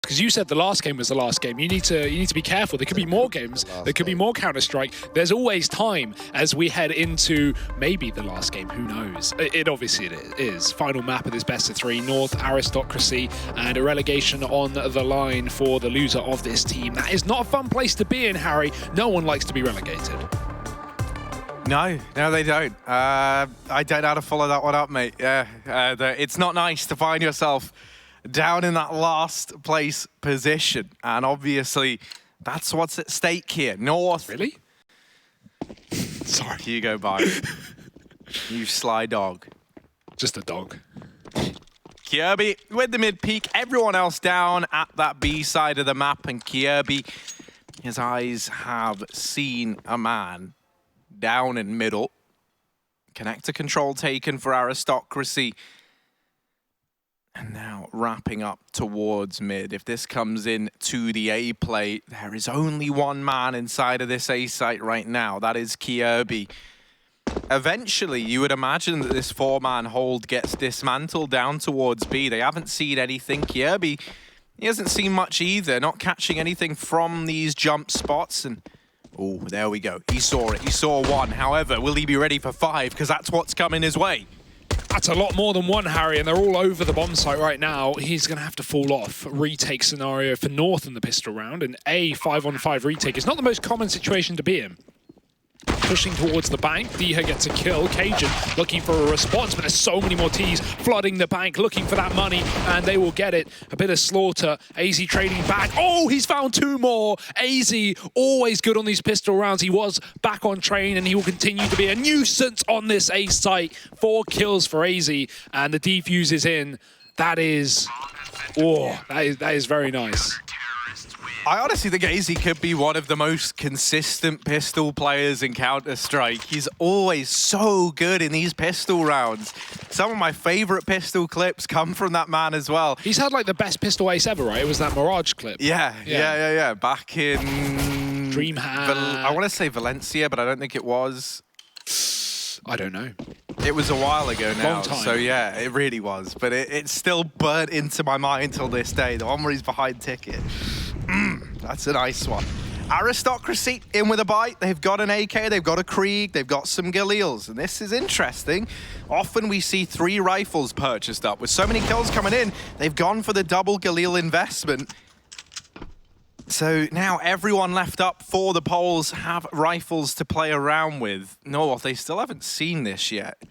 because you said the last game was the last game. You need to be careful. There could be more games. There could be more Counter-Strike. There's always time as we head into maybe the last game. Who knows? It obviously it is. Final map of this best of 3. North Aristocracy and a relegation on the line for the loser of this team. That is not a fun place to be in, Harry. No one likes to be relegated. No, they don't. I don't know how to follow that one up, mate. Yeah, it's not nice to find yourself down in that last place position. And obviously, that's what's at stake here. North. Really? Sorry. Here you go, by. You sly dog. Just a dog. Kirby with the mid-peak. Everyone else down at that B side of the map. And Kirby, his eyes have seen a man down in middle. Connector control taken for Aristocracy. And now wrapping up towards mid. If this comes in to the A play, there is only one man inside of this A site right now. That is Kirby. Eventually, you would imagine that this 4-man hold gets dismantled down towards B. They haven't seen anything. Kirby, he hasn't seen much either. Not catching anything from these jump spots. And oh, there we go. He saw it. He saw one. However, will he be ready for 5? Because that's what's coming his way. That's a lot more than one, Harry, and they're all over the bomb site right now. He's going to have to fall off. Retake scenario for North in the pistol round. And a 5-on-5 retake is not the most common situation to be in. Pushing towards the bank, Diha gets a kill. Cajun looking for a response, but there's so many more Ts flooding the bank, looking for that money, and they will get it. A bit of slaughter. AZ trading back. Oh, he's found 2 more. AZ, always good on these pistol rounds. He was back on train, and he will continue to be a nuisance on this A site. 4 kills for AZ, and the defuse is in. That is very nice. I honestly think AZ could be one of the most consistent pistol players in Counter-Strike. He's always so good in these pistol rounds. Some of my favorite pistol clips come from that man as well. He's had like the best pistol ace ever, right? It was that Mirage clip. Yeah. Back in Dreamhack. I want to say Valencia, but I don't think it was. I don't know. It was a while ago now. Long time. So yeah, it really was. But it's still burnt into my mind till this day. The one where he's behind ticket. That's a nice one. Aristocracy in with a bite. They've got an AK, they've got a Krieg, they've got some Galils. And this is interesting. Often we see 3 rifles purchased up. With so many kills coming in, they've gone for the double Galil investment. So now everyone left up for the polls have rifles to play around with. No, they still haven't seen this yet.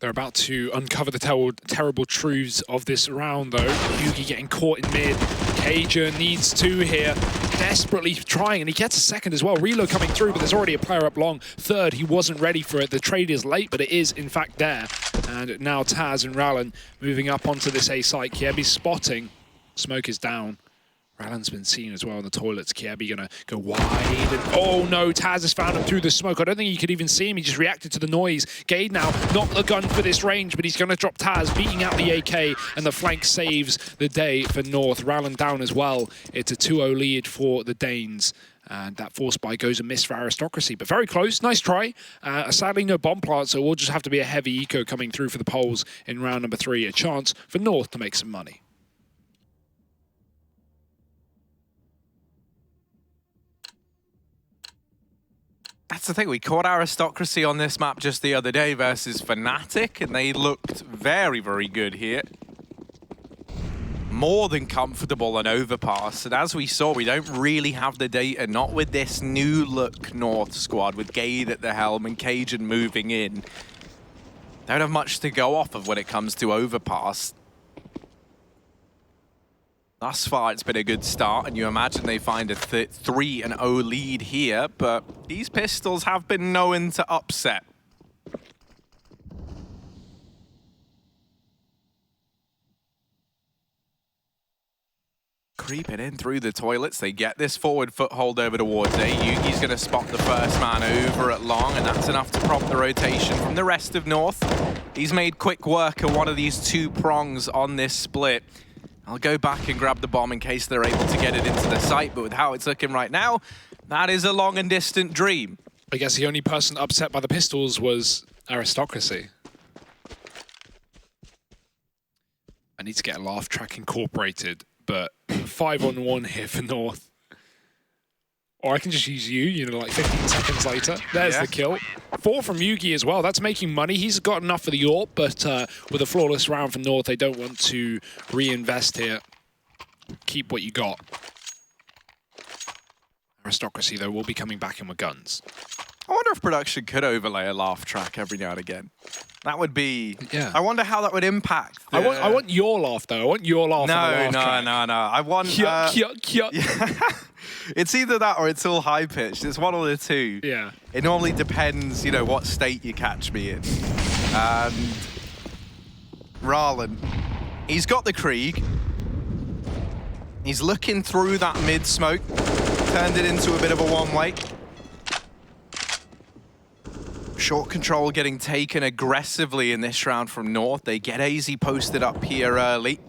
They're about to uncover the terrible truths of this round, though. Yugi getting caught in mid. Cajun needs 2 here. Desperately trying, and he gets a second as well. Reload coming through, but there's already a player up long. Third, he wasn't ready for it. The trade is late, but it is, in fact, there. And now Taz and Rallen moving up onto this A site. Kiebi's spotting. Smoke is down. Rallen's been seen as well in the toilets. Kiebi gonna go wide. And, oh no, Taz has found him through the smoke. I don't think he could even see him. He just reacted to the noise. Gade now, not the gun for this range, but he's gonna drop Taz, beating out the AK, and the flank saves the day for North. Rallen down as well. It's a 2-0 lead for the Danes. And that force buy goes a miss for Aristocracy, but very close. Nice try. Sadly, no bomb plant, so it will just have to be a heavy eco coming through for the poles in round number 3. A chance for North to make some money. That's the thing, we caught Aristocracy on this map just the other day versus Fnatic, and they looked very, very good here. More than comfortable on Overpass, and as we saw, we don't really have the data, not with this new look North squad, with Gade at the helm and Cajun moving in. Don't have much to go off of when it comes to Overpass. Thus far, it's been a good start, and you imagine they find a 3-0 lead here, but these pistols have been known to upset. Creeping in through the toilets, they get this forward foothold over towards A. Yugi's going to spot the first man over at long, and that's enough to prompt the rotation from the rest of North. He's made quick work of one of these 2 prongs on this split. I'll go back and grab the bomb in case they're able to get it into the site, but with how it's looking right now, that is a long and distant dream. I guess the only person upset by the pistols was Aristocracy. I need to get a laugh track incorporated, but 5-on-1 here for North. Or I can just use you know, like 15 seconds later. There's the kill. 4 from Yugi as well. That's making money. He's got enough for the AWP, but with a flawless round for North, they don't want to reinvest here. Keep what you got. Aristocracy, though, will be coming back in with guns. I wonder if production could overlay a laugh track every now and again. That would be... Yeah. I wonder how that would impact. I want your laugh, though. I want your laugh on the laugh track. No. I want... Yuck, yuck, yuck. Yeah. It's either that or it's all high-pitched. It's one of the two. Yeah. It normally depends, you know, what state you catch me in. And... Rallen, he's got the Krieg. He's looking through that mid-smoke. Turned it into a bit of a one-way. Short control getting taken aggressively in this round from North. They get AZ posted up here early.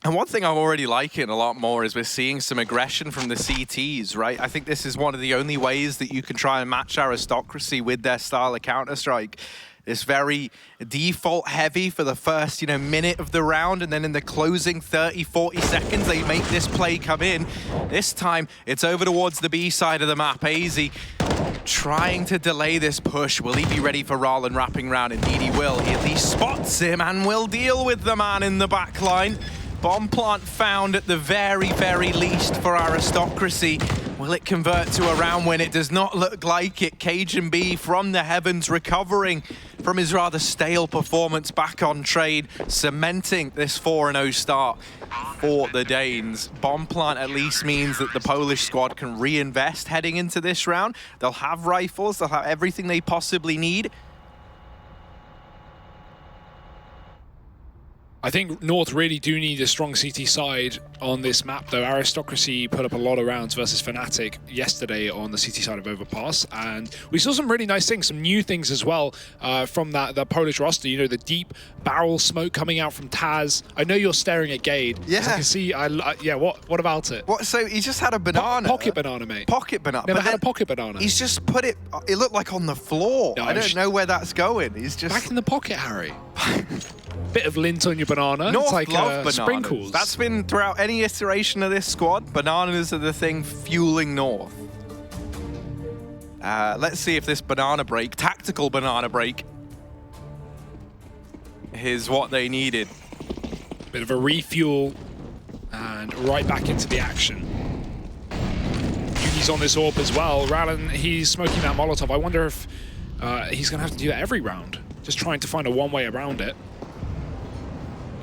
And one thing I'm already liking a lot more is we're seeing some aggression from the CTs, right? I think this is one of the only ways that you can try and match Aristocracy with their style of Counter-Strike. It's very default heavy for the first, you know, minute of the round, and then in the closing 30, 40 seconds, they make this play come in. This time, it's over towards the B side of the map. AZ trying to delay this push. Will he be ready for Rallen wrapping round? Indeed he will. He at least spots him and will deal with the man in the back line. Bomb plant found at the very, very least for Aristocracy. Will it convert to a round win? It does not look like it. Cajun B from the heavens, recovering from his rather stale performance back on trade, cementing this 4-0 start for the Danes. Bomb plant at least means that the Polish squad can reinvest heading into this round. They'll have rifles, they'll have everything they possibly need. I think North really do need a strong CT side on this map, though. Aristocracy put up a lot of rounds versus Fnatic yesterday on the CT side of Overpass, and we saw some really nice things, some new things as well from the Polish roster. You know, the deep barrel smoke coming out from Taz. I know you're staring at Gade. Yeah. I can see. Yeah. What about it? What? So he just had a banana. Pocket banana, mate. Pocket banana. Never had a pocket banana. He's just put it. It looked like on the floor. No, I don't know where that's going. He's just back in the pocket, Harry. Bit of lint on your banana. North it's like love bananas. Sprinkles. That's been throughout any iteration of this squad. Bananas are the thing fueling North. Let's see if this banana break, tactical banana break, is what they needed. Bit of a refuel and right back into the action. Yugi's on this AWP as well. Rallen, he's smoking that Molotov. I wonder if he's going to have to do that every round. Just trying to find a one-way around it.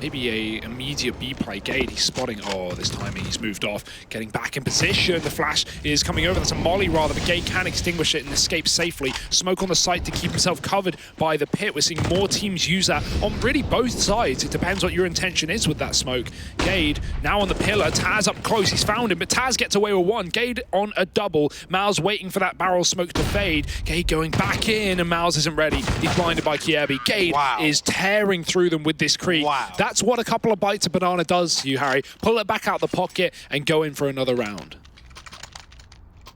Maybe a immediate B play. Gade, he's spotting. Oh, this timing, he's moved off. Getting back in position. The flash is coming over. That's a molly rather, but Gade can extinguish it and escape safely. Smoke on the site to keep himself covered by the pit. We're seeing more teams use that on really both sides. It depends what your intention is with that smoke. Gade now on the pillar. Taz up close. He's found him, but Taz gets away with one. Gade on a double. Mal's waiting for that barrel smoke to fade. Gade going back in, and Mal's isn't ready. He's blinded by Kiebi. Gade is tearing through them with this Krieg. That's what a couple of bites of banana does to you, Harry. Pull it back out the pocket and go in for another round.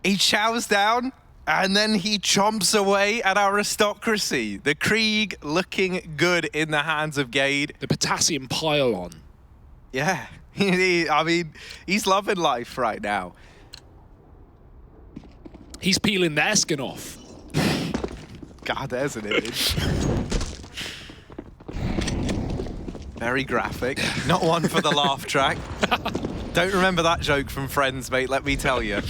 He chows down and then he chomps away at Aristocracy. The Krieg looking good in the hands of Gade. The potassium pile-on. Yeah, I mean, he's loving life right now. He's peeling their skin off. God, there's an image. Very graphic. Not one for the laugh track. Don't remember that joke from Friends, mate, let me tell you.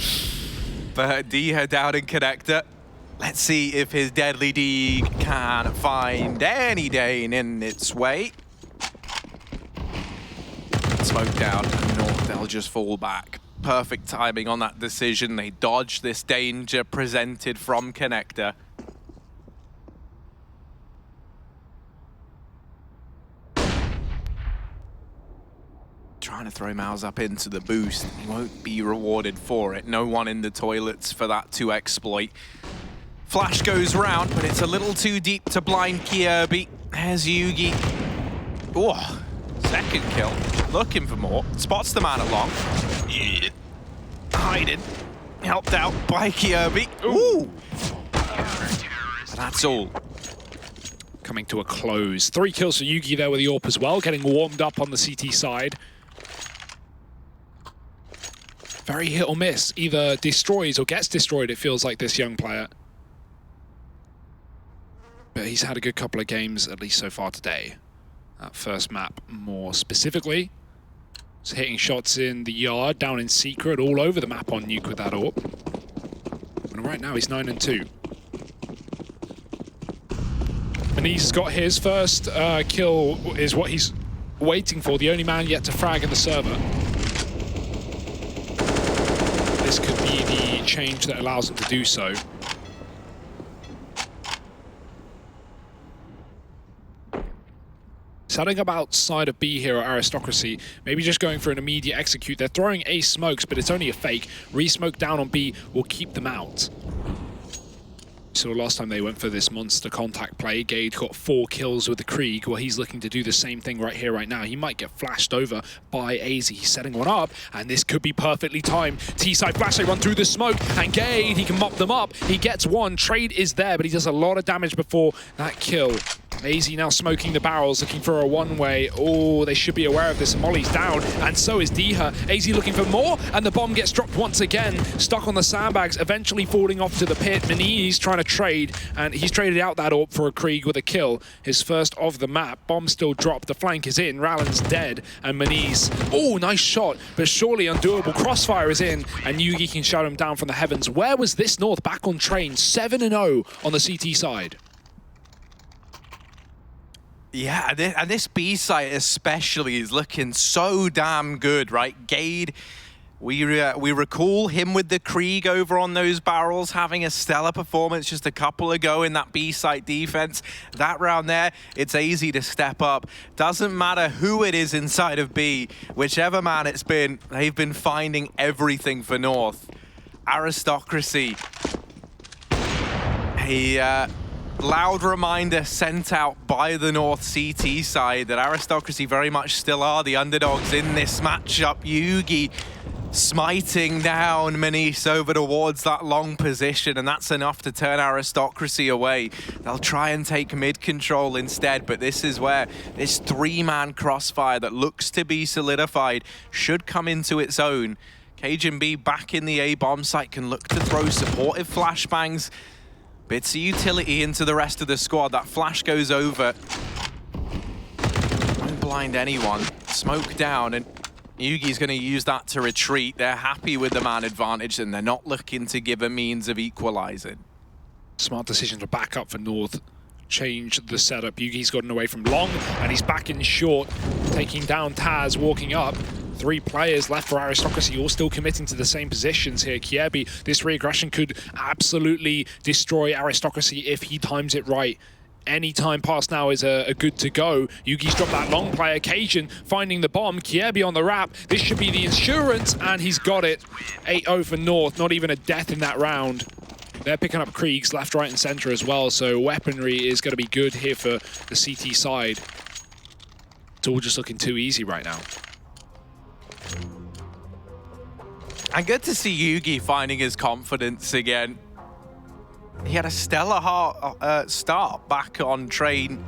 But D down in connector. Let's see if his deadly D can find any Dane in its way. Smoke down, and North, they'll just fall back. Perfect timing on that decision. They dodge this danger presented from connector. Trying to throw Mouse up into the boost. He won't be rewarded for it. No one in the toilets for that to exploit. Flash goes round, but it's a little too deep to blind Kiebi. There's Yugi. Oh, second kill. Looking for more. Spots the man along. Hiding. Helped out by Kiebi. Ooh. That's all. Coming to a close. 3 kills for Yugi there with the AWP as well, getting warmed up on the CT side. Very hit or miss. Either destroys or gets destroyed, it feels like, this young player. But he's had a good couple of games, at least so far today. That first map more specifically. He's hitting shots in the yard, down in secret, all over the map on Nuke with that AWP. And right now he's 9-2. Mani's got his first kill, is what he's waiting for. The only man yet to frag in the server. This could be the change that allows him to do so. Setting up outside of B here at Aristocracy, maybe just going for an immediate execute. They're throwing A smokes, but it's only a fake. Re-smoke down on B will keep them out. So last time they went for this monster contact play, Gade got 4 kills with the Krieg. Well, he's looking to do the same thing right here, right now. He might get flashed over by AZ. He's setting one up, and this could be perfectly timed. T-side flash, they run through the smoke, and Gade, he can mop them up. He gets one. Trade is there, but he does a lot of damage before that kill. AZ now smoking the barrels, looking for a one-way. Oh, they should be aware of this. Molly's down, and so is Diha. AZ looking for more, and the bomb gets dropped once again. Stuck on the sandbags, eventually falling off to the pit. Mani's trying to trade, and he's traded out that AWP for a Krieg with a kill. His first of the map. Bomb still dropped. The flank is in. Rallen's dead, and Mani's... Oh, nice shot, but surely undoable. Crossfire is in, and Yugi can shut him down from the heavens. Where was this North back on train? 7-0 on the CT side. Yeah, and this B site especially is looking so damn good, right? Gade, we recall him with the Krieg over on those barrels, having a stellar performance just a couple ago in that B site defense. That round there, it's easy to step up. Doesn't matter who it is inside of B, whichever man it's been, they've been finding everything for North. Aristocracy. Loud reminder sent out by the North CT side that Aristocracy very much still are the underdogs in this matchup. Yugi smiting down Manice over towards that long position, and that's enough to turn Aristocracy away. They'll try and take mid control instead, but this is where this 3-man crossfire that looks to be solidified should come into its own. Cajun B back in the A bomb site can look to throw supportive flashbangs. Bits of utility into the rest of the squad. That flash goes over. Don't blind anyone. Smoke down, and Yugi's going to use that to retreat. They're happy with the man advantage, and they're not looking to give a means of equalizing. Smart decision to back up for North. Change the setup. Yugi's gotten away from long, and he's back in short, taking down Taz, walking up. 3 players left for Aristocracy, all still committing to the same positions here. Kiebi, this re-aggression could absolutely destroy Aristocracy if he times it right. Any time past now is a good to go. Yugi's dropped that long player. Cajun finding the bomb. Kiebi on the wrap. This should be the insurance, and he's got it. 8-0 for North. Not even a death in that round. They're picking up Kriegs left, right, and center as well, so weaponry is going to be good here for the CT side. It's all just looking too easy right now. And good to see Yugi finding his confidence again. He had a stellar start back on train.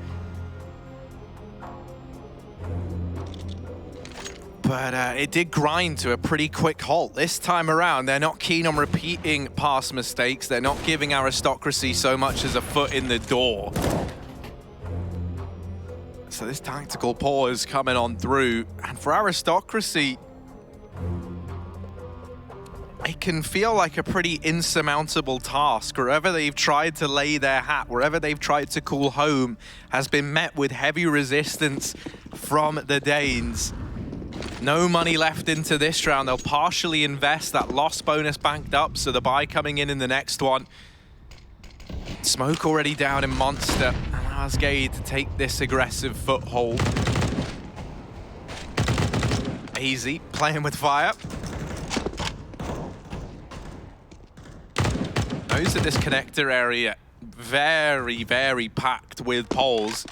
But it did grind to a pretty quick halt. This time around, they're not keen on repeating past mistakes. They're not giving Aristocracy so much as a foot in the door. So this tactical pause coming on through. And for Aristocracy, it can feel like a pretty insurmountable task. Wherever they've tried to lay their hat, wherever they've tried to call home, has been met with heavy resistance from the Danes. No money left into this round. They'll partially invest. That loss bonus banked up, so the buy coming in the next one. Smoke already down in Monster. Allows Gade to take this aggressive foothold. Easy, playing with fire. Knows that this connector area very, very packed with poles.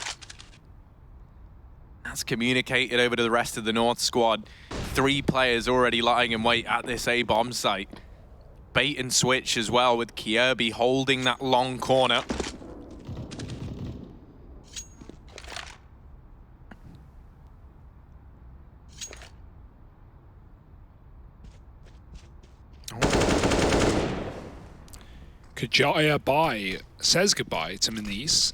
That's communicated over to the rest of the North squad. 3 players already lying in wait at this A-bomb site. bait and switch as well, with Kirby holding that long corner. Kajaya says goodbye to Manise.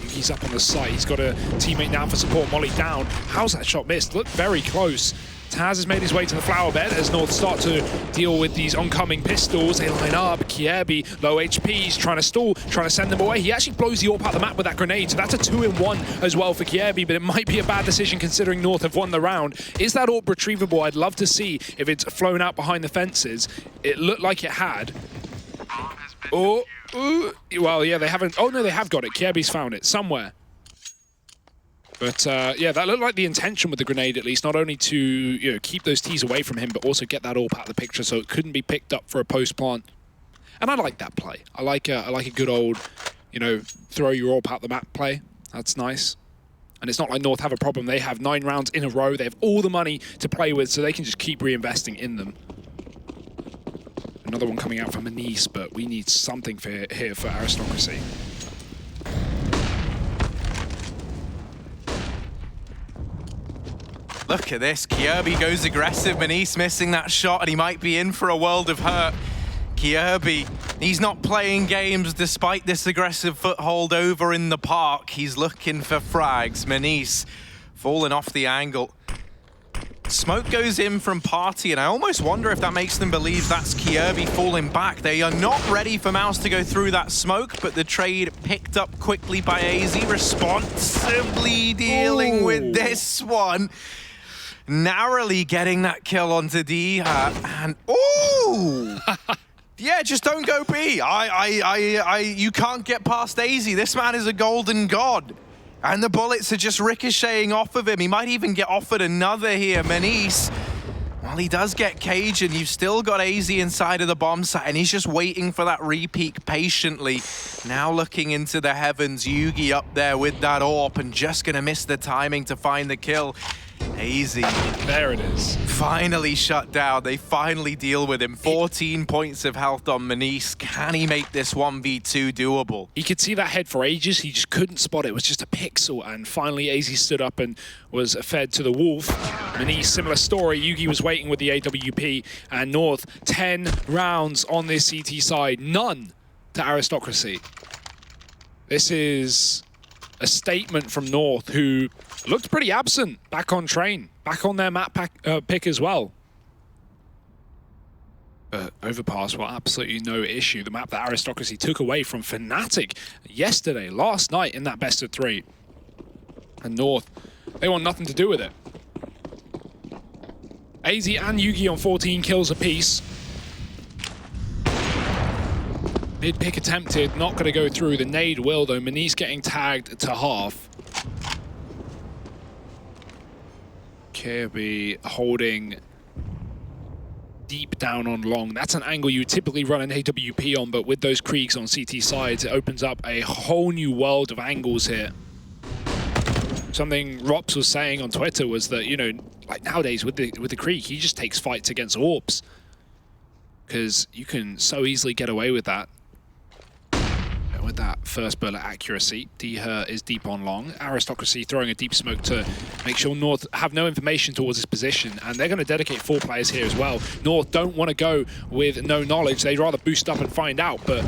He's up on the site. He's got a teammate now for support. Molly down. How's that shot missed? Looked very close. Taz has made his way to the flower bed as North start to deal with these oncoming pistols. They line up. Kirby, low HP. He's trying to stall, trying to send them away. He actually blows the AWP out the map with that grenade. So that's a 2-in-1 as well for Kirby, but it might be a bad decision considering North have won the round. Is that AWP retrievable? I'd love to see if it's flown out behind the fences. It looked like it had. Oh, well, yeah, they haven't. Oh, no, they have got it. Kirby's found it somewhere. But, yeah, that looked like the intention with the grenade, at least, not only to keep those T's away from him, but also get that AWP out of the picture so it couldn't be picked up for a post-plant. And I like that play. I like a good old, throw your AWP out the map play. That's nice. And it's not like North have a problem. They have 9 rounds in a row. They have all the money to play with, so they can just keep reinvesting in them. Another one coming out from Manise, but we need something here for Aristocracy. Look at this. Kirby goes aggressive. Manise missing that shot, and he might be in for a world of hurt. Kirby, he's not playing games despite this aggressive foothold over in the park. He's looking for frags. Manise falling off the angle. Smoke goes in from Party, and I almost wonder if that makes them believe that's Kirby falling back. They are not ready for Mouse to go through that smoke, but the trade picked up quickly by AZ, responsibly dealing with this one. Narrowly getting that kill onto D, and ooh! Yeah, just don't go B. You can't get past AZ. This man is a golden god. And the bullets are just ricocheting off of him. He might even get offered another here. Manise, well, he does get Cajun. You've still got AZ inside of the bomb site, and he's just waiting for that repeat patiently. Now looking into the heavens, Yugi up there with that AWP and just gonna miss the timing to find the kill. AZ. There it is. Finally shut down. They finally deal with him. 14 points of health on Manise. Can he make this 1v2 doable? He could see that head for ages. He just couldn't spot it. It was just a pixel. And finally, AZ stood up and was fed to the wolf. Manise, similar story. Yugi was waiting with the AWP. And North, 10 rounds on this CT side. None to Aristocracy. This is a statement from North, who looked pretty absent back on train, back on their map pick as well. Overpass, well, absolutely no issue. The map that Aristocracy took away from Fnatic yesterday, last night in that best of 3. And North, they want nothing to do with it. AZ and Yugi on 14 kills apiece. Mid pick attempted, not going to go through. The nade will, though. Manise getting tagged to half. Kirby holding deep down on long. That's an angle you typically run an AWP on, but with those Kriegs on CT sides, it opens up a whole new world of angles here. Something Rops was saying on Twitter was that, like nowadays with the Krieg, he just takes fights against AWPs, because you can so easily get away with that. With that first bullet accuracy, D-Her is deep on long. Aristocracy throwing a deep smoke to make sure North have no information towards his position, and they're going to dedicate 4 players here as well. North don't want to go with no knowledge. They'd rather boost up and find out, but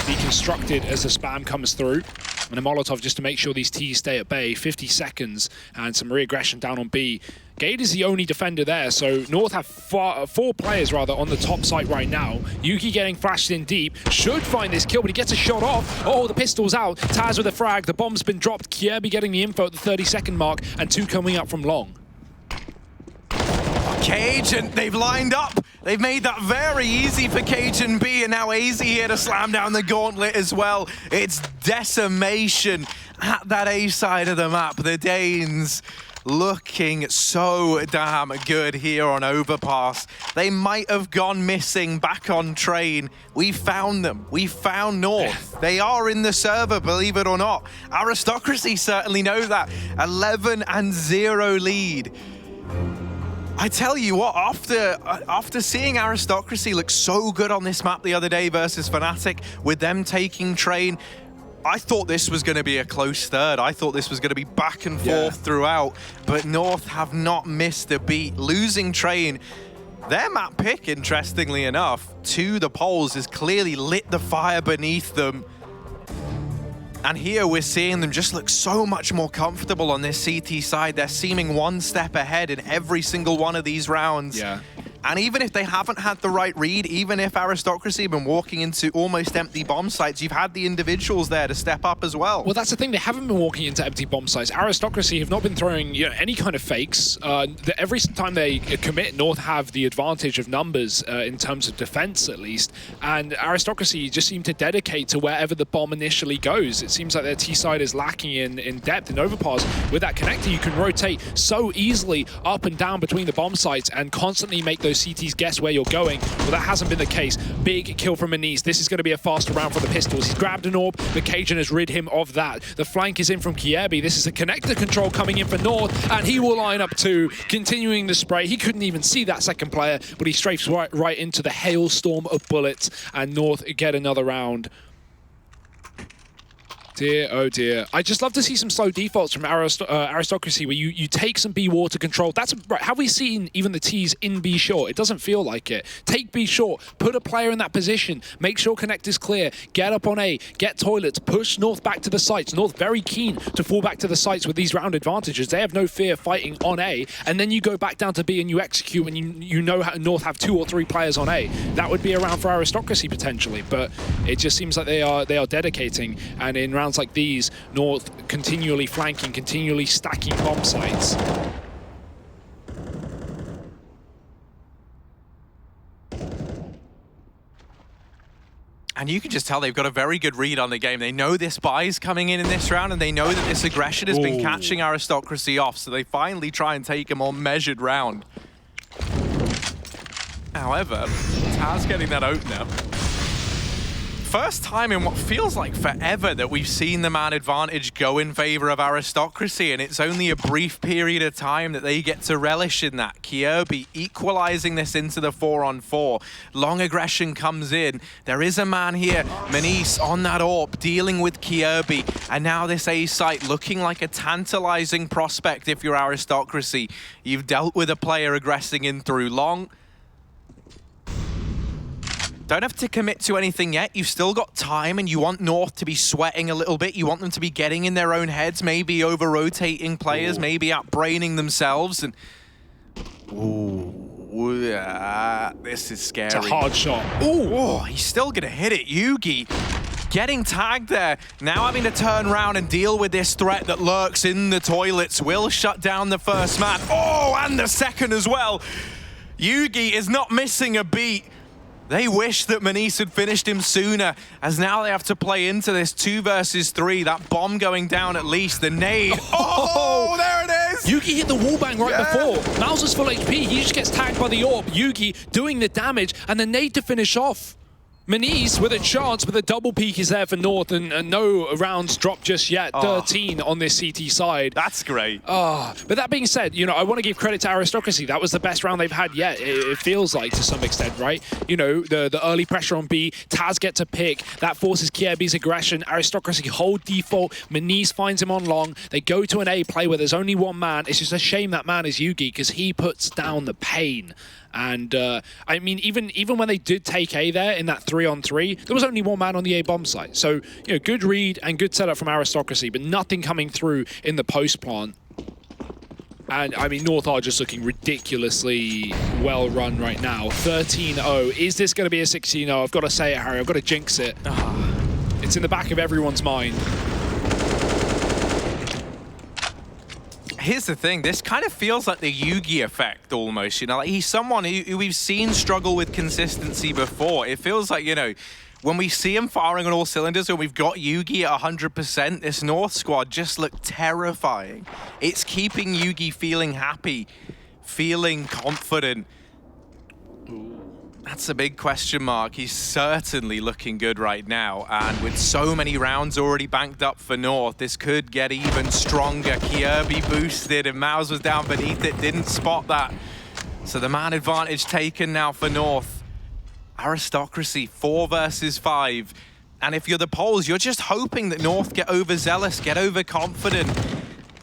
be constructed as the spam comes through. And a Molotov just to make sure these T's stay at bay. 50 seconds and some re-aggression down on B. Gade is the only defender there, so North have 4 players rather on the top site right now. Yuki getting flashed in deep, should find this kill, but he gets a shot off. Oh, the pistol's out. Taz with a frag, the bomb's been dropped. Kirby getting the info at the 30-second mark, and 2 coming up from long. Cajun, they've lined up. They've made that very easy for Cajun B, and now AZ here to slam down the gauntlet as well. It's decimation at that A side of the map. The Danes looking so damn good here on Overpass. They might have gone missing back on train. We found them. We found North. They are in the server, believe it or not. Aristocracy certainly know that. 11-0 lead. I tell you what, after seeing Aristocracy look so good on this map the other day versus Fnatic, with them taking Train, I thought this was going to be a close third. I thought this was going to be back and forth throughout, but North have not missed a beat. Losing Train, their map pick, interestingly enough, to the poles has clearly lit the fire beneath them. And here we're seeing them just look so much more comfortable on this CT side. They're seeming one step ahead in every single one of these rounds. Yeah. And even if they haven't had the right read, even if Aristocracy have been walking into almost empty bomb sites, you've had the individuals there to step up as well. Well, that's the thing. They haven't been walking into empty bomb sites. Aristocracy have not been throwing any kind of fakes. Every time they commit, North have the advantage of numbers in terms of defense, at least. And Aristocracy just seem to dedicate to wherever the bomb initially goes. It seems like their T side is lacking in depth and Overpass. With that connector, you can rotate so easily up and down between the bomb sites and constantly make those CTs guess where you're going. Well, that hasn't been the case. Big kill from Maniz. This is going to be a faster round for the Pistols. He's grabbed an orb, but Cajun has rid him of that. The flank is in from Kiebi. This is a connector control coming in for North, and he will line up too, continuing the spray. He couldn't even see that second player, but he strafes right into the hailstorm of bullets, and North get another round. Dear, oh dear. I just love to see some slow defaults from Aristocracy where you take some B water control. That's right. Have we seen even the T's in B short? It doesn't feel like it. Take B short, put a player in that position, make sure connect is clear, get up on A, get toilets, push North back to the sites. North very keen to fall back to the sites with these round advantages. They have no fear fighting on A, and then you go back down to B and you execute, and you know how North have 2 or 3 players on A. That would be a round for Aristocracy potentially, but it just seems like they are dedicating, and in rounds like these, North continually flanking, continually stacking bomb sites. And you can just tell they've got a very good read on the game. They know this buy is coming in this round, and they know that this aggression has been catching Aristocracy off, so they finally try and take a more measured round. However, Taz getting that opener. First time in what feels like forever that we've seen the man advantage go in favor of Aristocracy, and it's only a brief period of time that they get to relish in that. Kiebi equalizing this into the 4-on-4. Long aggression comes in. There is a man here, Maniz on that AWP, dealing with Kiebi, and now this A site looking like a tantalizing prospect if you're Aristocracy. You've dealt with a player aggressing in through long. Don't have to commit to anything yet. You've still got time, and you want North to be sweating a little bit. You want them to be getting in their own heads, maybe over-rotating players, maybe out-braining themselves. And this is scary. It's a hard shot. Oh, he's still gonna hit it. Yugi getting tagged there. Now having to turn around and deal with this threat that lurks in the toilets. Will shut down the first man. Oh, and the second as well. Yugi is not missing a beat. They wish that Maniz had finished him sooner, as now they have to play into this 2 versus 3. That bomb going down at least, the nade. Oh, there it is! Yugi hit the wallbang right before. Mouse is full HP, he just gets tagged by the AWP. Yugi doing the damage, and the nade to finish off. Maniz with a chance, but the double peak is there for North, and no rounds dropped just yet. 13 on this CT side. That's great. But that being said, you know, I want to give credit to Aristocracy. That was the best round they've had yet, it feels like, to some extent, right? You know, the early pressure on B, Taz get to pick, that forces Kiebi's aggression. Aristocracy hold default, Maniz finds him on long, they go to an A play where there's only one man. It's just a shame that man is Yugi, because he puts down the pain. And I mean, even when they did take A there in that 3-on-3, there was only one man on the A bomb site. So, you know, good read and good setup from Aristocracy, but nothing coming through in the post plant. And I mean, North are just looking ridiculously well run right now. 13-0. Is this going to be a 16-0? I've got to say it, Harry. I've got to jinx it. It's in the back of everyone's mind. Here's the thing, this kind of feels like the Yugi effect almost, you know, like he's someone who we've seen struggle with consistency before. It feels like, you know, when we see him firing on all cylinders and we've got Yugi at 100%, this North squad just looked terrifying. It's keeping Yugi feeling happy, feeling confident. That's a big question mark. He's certainly looking good right now. And with so many rounds already banked up for North, this could get even stronger. Kiebi boosted and Mouse was down beneath it, didn't spot that. So the man advantage taken now for North. Aristocracy, 4 versus 5. And if you're the Poles, you're just hoping that North get overzealous, get overconfident.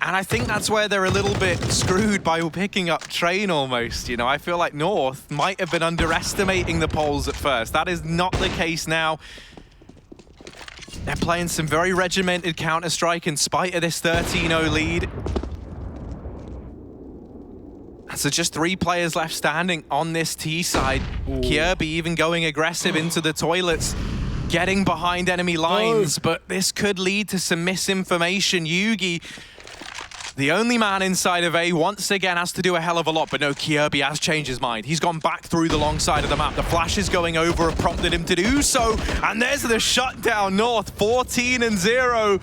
And I think that's where they're a little bit screwed by picking up Train almost. You know, I feel like North might have been underestimating the Poles at first. That is not the case now. They're playing some very regimented Counter-Strike in spite of this 13-0 lead. And so just 3 players left standing on this T side. Kirby even going aggressive into the toilets, getting behind enemy lines, but this could lead to some misinformation. Yugi, the only man inside of A, once again has to do a hell of a lot, but no, Kirby has changed his mind. He's gone back through the long side of the map. The flashes going over have prompted him to do so, and there's the shutdown. North, 14-0.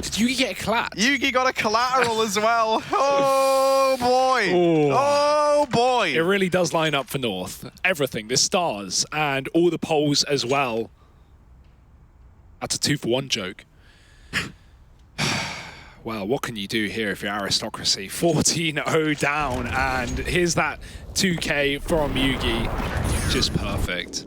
Did Yugi get a clap? Yugi got a collateral as well. Oh, boy. Ooh. Oh, boy. It really does line up for North. Everything, the stars, and all the Poles as well. That's a 2-for-1 joke. Well, what can you do here if you're Aristocracy? 14-0 down, and here's that 2K from Yugi. Just perfect.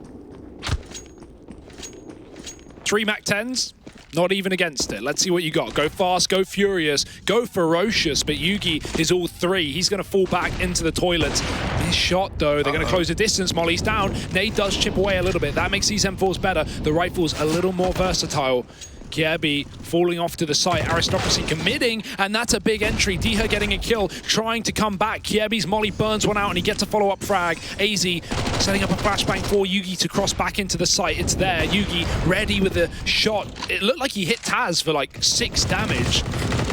3 MAC-10s, not even against it. Let's see what you got. Go fast, go furious, go ferocious, but Yugi is all 3. He's going to fall back into the toilets. This shot, though, they're going to close the distance. Molly's down. Nade does chip away a little bit. That makes these M4s better. The rifle's a little more versatile. Kirby falling off to the side, Aristocracy committing, and that's a big entry. Diha getting a kill, trying to come back. Kirby's Molly burns one out, and he gets a follow-up frag. AZ setting up a flashbang for Yugi to cross back into the site. It's there. Yugi ready with the shot. It looked like he hit Taz for like 6 damage.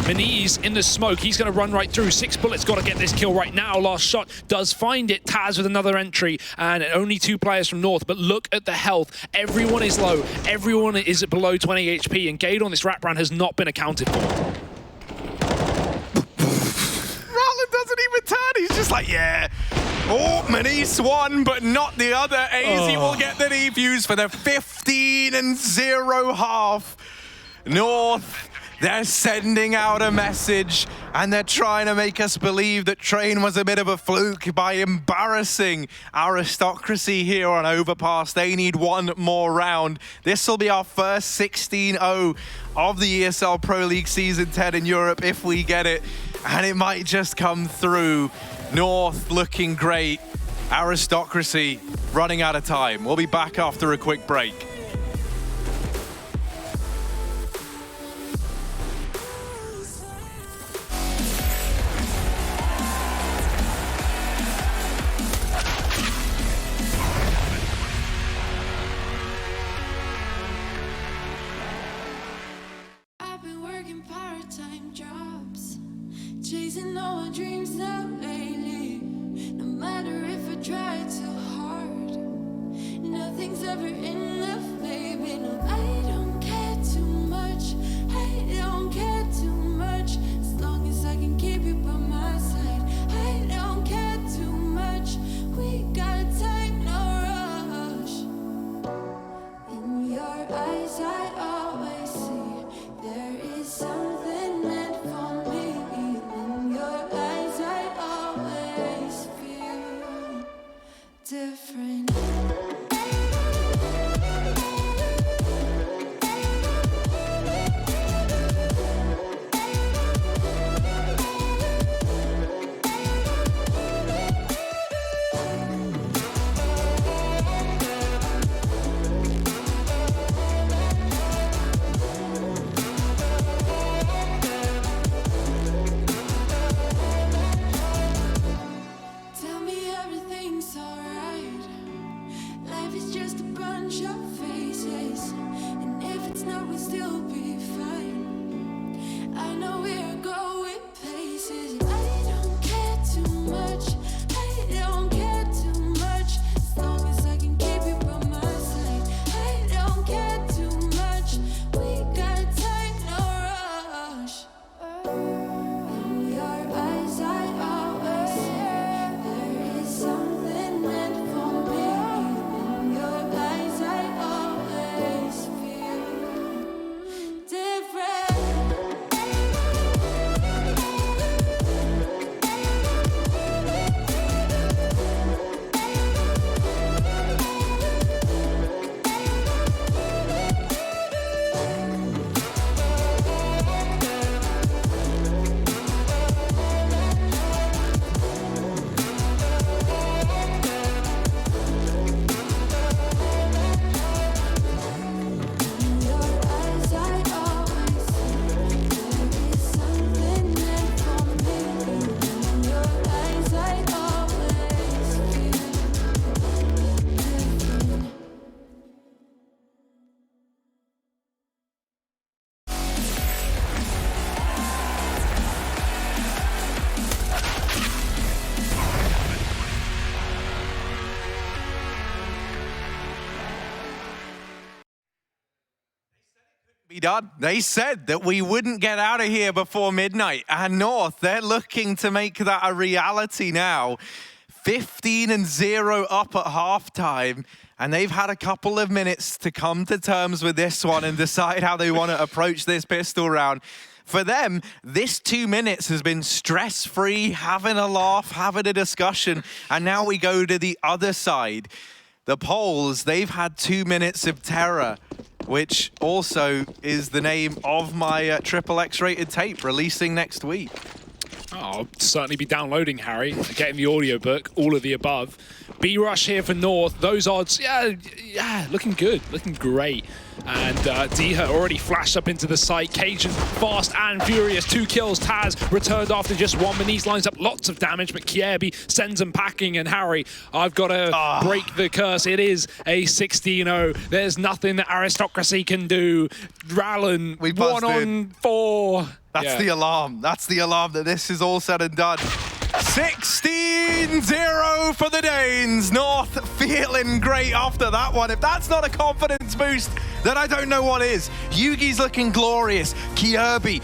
Maniz in the smoke. He's going to run right through. 6 bullets. Got to get this kill right now. Last shot does find it. Taz with another entry, and only 2 players from North. But look at the health. Everyone is low. Everyone is below 20 HP, and Gade on this wraparound has not been accounted for. Rutland doesn't even turn. He's just like, yeah. Oh, Maniz won, but not the other. AZ will get the defuse for the 15-0 half. North, they're sending out a message, and they're trying to make us believe that Train was a bit of a fluke by embarrassing Aristocracy here on Overpass. They need one more round. This will be our first 16-0 of the ESL Pro League Season 10 in Europe if we get it, and it might just come through. North looking great. Aristocracy running out of time. We'll be back after a quick break. Chasing all my dreams now lately. No matter if I try too hard, nothing's ever enough, baby. No, I don't care too much. I don't care too much. As long as I can keep you by my side. I don't care too much. We got time, no rush. In your eyes, I always see there is something meant for me. Different. Be done. They said that we wouldn't get out of here before midnight, and North, they're looking to make that a reality now. 15-0 up at halftime, and they've had a couple of minutes to come to terms with this one and decide how they want to approach this pistol round. For them, this 2 minutes has been stress-free, having a laugh, having a discussion, and now we go to the other side. The Poles, they've had 2 minutes of terror, which also is the name of my triple X-rated tape releasing next week. Oh, I'll certainly be downloading, Harry, getting the audiobook, all of the above. B-Rush here for North. Those odds, yeah, looking good, looking great. And Diha already flashed up into the site. Cajun, fast and furious. 2 kills. Taz returned after just 1. Manise lines up lots of damage, but Kierby sends them packing. And Harry, I've got to break the curse. It is a 16-0. There's nothing that Aristocracy can do. Rallen, 1 on 4. That's the alarm. That's the alarm that this is all said and done. 16-0 for the Danes. North feeling great after that one. If that's not a confidence boost, then I don't know what is. Yugi's looking glorious. Kierby